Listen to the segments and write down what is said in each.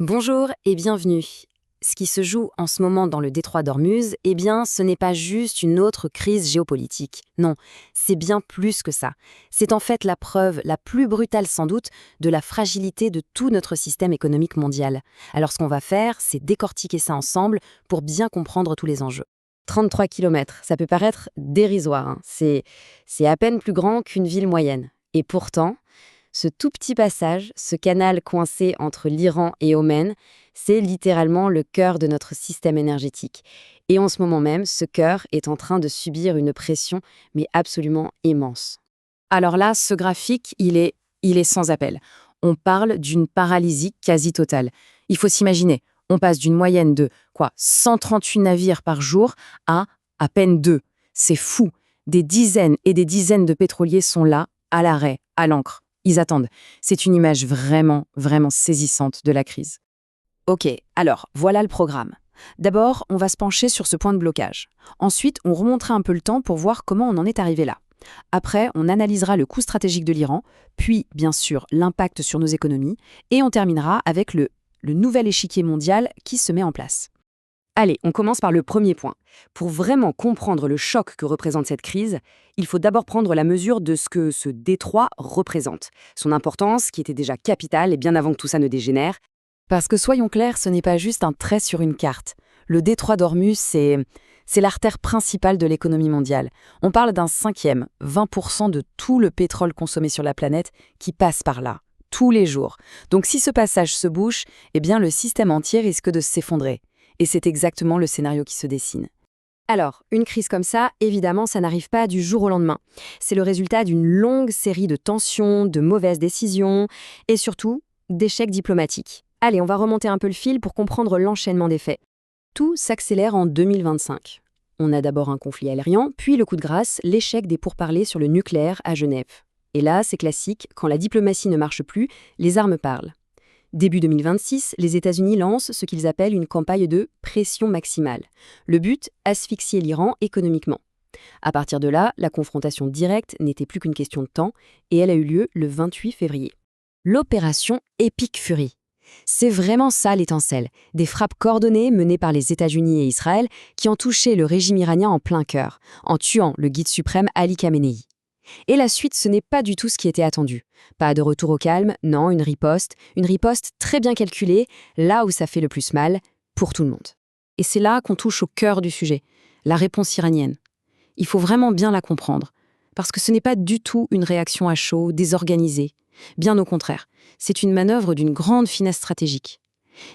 Bonjour et bienvenue. Ce qui se joue en ce moment dans le détroit d'Ormuz, ce n'est pas juste une autre crise géopolitique. Non, c'est bien plus que ça. C'est en fait la preuve la plus brutale sans doute de la fragilité de tout notre système économique mondial. Alors ce qu'on va faire, c'est décortiquer ça ensemble pour bien comprendre tous les enjeux. 33 kilomètres, ça peut paraître dérisoire, hein. C'est à peine plus grand qu'une ville moyenne. Et pourtant, ce tout petit passage, ce canal coincé entre l'Iran et Oman, c'est littéralement le cœur de notre système énergétique. Et en ce moment même, ce cœur est en train de subir une pression, mais absolument immense. Alors là, ce graphique, il est sans appel. On parle d'une paralysie quasi totale. Il faut s'imaginer, on passe d'une moyenne de 138 navires par jour à peine 2. C'est fou. Des dizaines et des dizaines de pétroliers sont là, à l'arrêt, à l'ancre. Ils attendent. C'est une image vraiment, vraiment saisissante de la crise. Ok, alors, voilà le programme. D'abord, on va se pencher sur ce point de blocage. Ensuite, on remontera un peu le temps pour voir comment on en est arrivé là. Après, on analysera le coût stratégique de l'Iran, puis, bien sûr, l'impact sur nos économies, et on terminera avec le nouvel échiquier mondial qui se met en place. Allez, on commence par le premier point. Pour vraiment comprendre le choc que représente cette crise, il faut d'abord prendre la mesure de ce que ce détroit représente. Son importance, qui était déjà capitale et bien avant que tout ça ne dégénère. Parce que soyons clairs, ce n'est pas juste un trait sur une carte. Le détroit d'Ormuz, c'est l'artère principale de l'économie mondiale. On parle d'un cinquième, 20% de tout le pétrole consommé sur la planète qui passe par là, tous les jours. Donc si ce passage se bouche, le système entier risque de s'effondrer. Et c'est exactement le scénario qui se dessine. Alors, une crise comme ça, évidemment, ça n'arrive pas du jour au lendemain. C'est le résultat d'une longue série de tensions, de mauvaises décisions et surtout d'échecs diplomatiques. Allez, on va remonter un peu le fil pour comprendre l'enchaînement des faits. Tout s'accélère en 2025. On a d'abord un conflit aérien, puis le coup de grâce, l'échec des pourparlers sur le nucléaire à Genève. Et là, c'est classique, quand la diplomatie ne marche plus, les armes parlent. Début 2026, les États-Unis lancent ce qu'ils appellent une campagne de pression maximale. Le but, asphyxier l'Iran économiquement. À partir de là, la confrontation directe n'était plus qu'une question de temps et elle a eu lieu le 28 février. L'opération Epic Fury. C'est vraiment ça l'étincelle, des frappes coordonnées menées par les États-Unis et Israël qui ont touché le régime iranien en plein cœur, en tuant le guide suprême Ali Khamenei. Et la suite, ce n'est pas du tout ce qui était attendu. Pas de retour au calme, non, une riposte très bien calculée, là où ça fait le plus mal, pour tout le monde. Et c'est là qu'on touche au cœur du sujet, la réponse iranienne. Il faut vraiment bien la comprendre, parce que ce n'est pas du tout une réaction à chaud, désorganisée. Bien au contraire, c'est une manœuvre d'une grande finesse stratégique.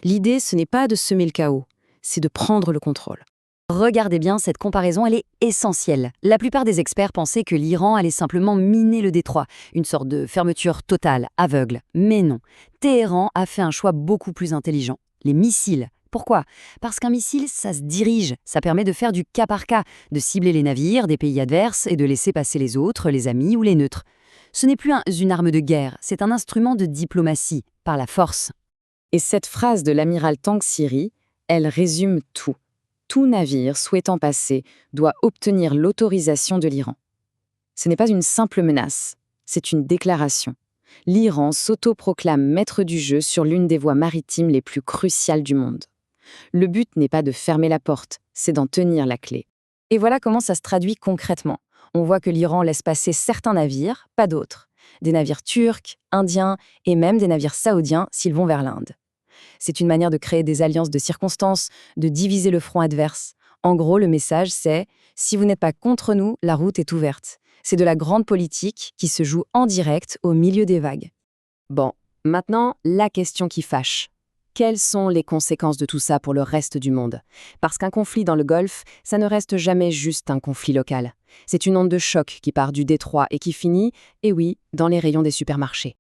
L'idée, ce n'est pas de semer le chaos, c'est de prendre le contrôle. Regardez bien, cette comparaison, elle est essentielle. La plupart des experts pensaient que l'Iran allait simplement miner le détroit, une sorte de fermeture totale, aveugle. Mais non, Téhéran a fait un choix beaucoup plus intelligent. Les missiles. Pourquoi ? Parce qu'un missile, ça se dirige, ça permet de faire du cas par cas, de cibler les navires des pays adverses et de laisser passer les autres, les amis ou les neutres. Ce n'est plus une arme de guerre, c'est un instrument de diplomatie, par la force. Et cette phrase de l'amiral Tangsiri, elle résume tout. Tout navire souhaitant passer doit obtenir l'autorisation de l'Iran. Ce n'est pas une simple menace, c'est une déclaration. L'Iran s'autoproclame maître du jeu sur l'une des voies maritimes les plus cruciales du monde. Le but n'est pas de fermer la porte, c'est d'en tenir la clé. Et voilà comment ça se traduit concrètement. On voit que l'Iran laisse passer certains navires, pas d'autres. Des navires turcs, indiens et même des navires saoudiens s'ils vont vers l'Inde. C'est une manière de créer des alliances de circonstances, de diviser le front adverse. En gros, le message, c'est « si vous n'êtes pas contre nous, la route est ouverte ». C'est de la grande politique qui se joue en direct au milieu des vagues. Bon, maintenant, la question qui fâche. Quelles sont les conséquences de tout ça pour le reste du monde ? Parce qu'un conflit dans le Golfe, ça ne reste jamais juste un conflit local. C'est une onde de choc qui part du détroit et qui finit, et oui, dans les rayons des supermarchés.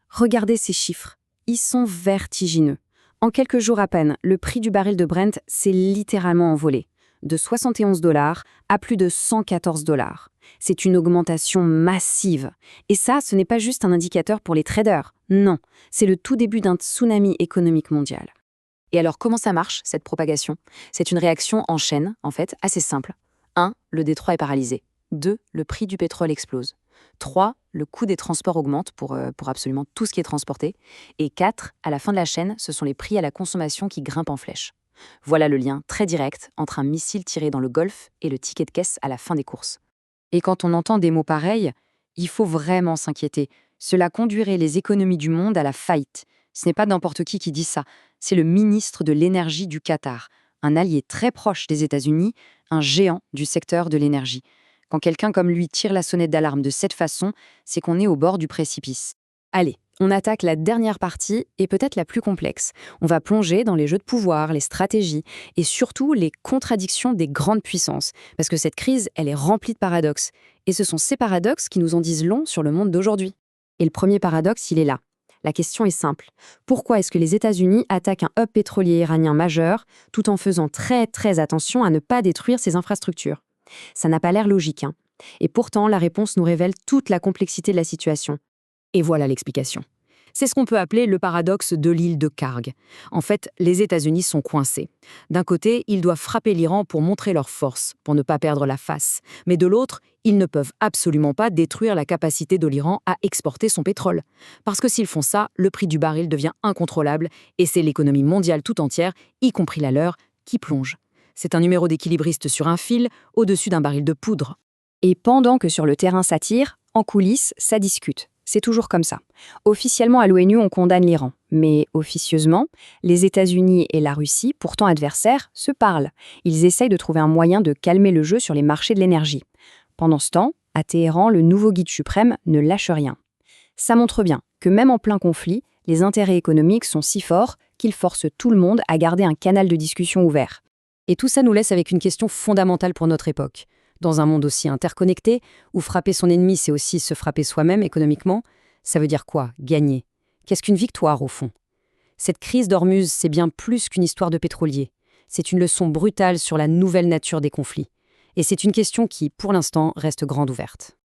Regardez ces chiffres. Ils sont vertigineux. En quelques jours à peine, le prix du baril de Brent s'est littéralement envolé, de 71 $ à plus de 114 $. C'est une augmentation massive. Et ça, ce n'est pas juste un indicateur pour les traders. Non, c'est le tout début d'un tsunami économique mondial. Et alors, comment ça marche, cette propagation ? C'est une réaction en chaîne, en fait, assez simple. 1. Le détroit est paralysé. 2. Le prix du pétrole explose. 3, le coût des transports augmente pour absolument tout ce qui est transporté. Et 4, à la fin de la chaîne, ce sont les prix à la consommation qui grimpent en flèche. Voilà le lien très direct entre un missile tiré dans le Golfe et le ticket de caisse à la fin des courses. Et quand on entend des mots pareils, il faut vraiment s'inquiéter. Cela conduirait les économies du monde à la faillite. Ce n'est pas n'importe qui dit ça, c'est le ministre de l'énergie du Qatar, un allié très proche des États-Unis, un géant du secteur de l'énergie. Quand quelqu'un comme lui tire la sonnette d'alarme de cette façon, c'est qu'on est au bord du précipice. Allez, on attaque la dernière partie et peut-être la plus complexe. On va plonger dans les jeux de pouvoir, les stratégies et surtout les contradictions des grandes puissances. Parce que cette crise, elle est remplie de paradoxes. Et ce sont ces paradoxes qui nous en disent long sur le monde d'aujourd'hui. Et le premier paradoxe, il est là. La question est simple. Pourquoi est-ce que les États-Unis attaquent un hub pétrolier iranien majeur tout en faisant très attention à ne pas détruire ses infrastructures? Ça n'a pas l'air logique, hein. Et pourtant, la réponse nous révèle toute la complexité de la situation. Et voilà l'explication. C'est ce qu'on peut appeler le paradoxe de l'île de Karg. En fait, les États-Unis sont coincés. D'un côté, ils doivent frapper l'Iran pour montrer leur force, pour ne pas perdre la face. Mais de l'autre, ils ne peuvent absolument pas détruire la capacité de l'Iran à exporter son pétrole. Parce que s'ils font ça, le prix du baril devient incontrôlable et c'est l'économie mondiale tout entière, y compris la leur, qui plonge. C'est un numéro d'équilibriste sur un fil, au-dessus d'un baril de poudre. Et pendant que sur le terrain ça tire, en coulisses, ça discute. C'est toujours comme ça. Officiellement à l'ONU, on condamne l'Iran. Mais officieusement, les États-Unis et la Russie, pourtant adversaires, se parlent. Ils essayent de trouver un moyen de calmer le jeu sur les marchés de l'énergie. Pendant ce temps, à Téhéran, le nouveau guide suprême ne lâche rien. Ça montre bien que même en plein conflit, les intérêts économiques sont si forts qu'ils forcent tout le monde à garder un canal de discussion ouvert. Et tout ça nous laisse avec une question fondamentale pour notre époque. Dans un monde aussi interconnecté, où frapper son ennemi, c'est aussi se frapper soi-même économiquement, ça veut dire quoi, gagner? Qu'est-ce qu'une victoire, au fond? Cette crise d'Ormuz, c'est bien plus qu'une histoire de pétrolier. C'est une leçon brutale sur la nouvelle nature des conflits. Et c'est une question qui, pour l'instant, reste grande ouverte.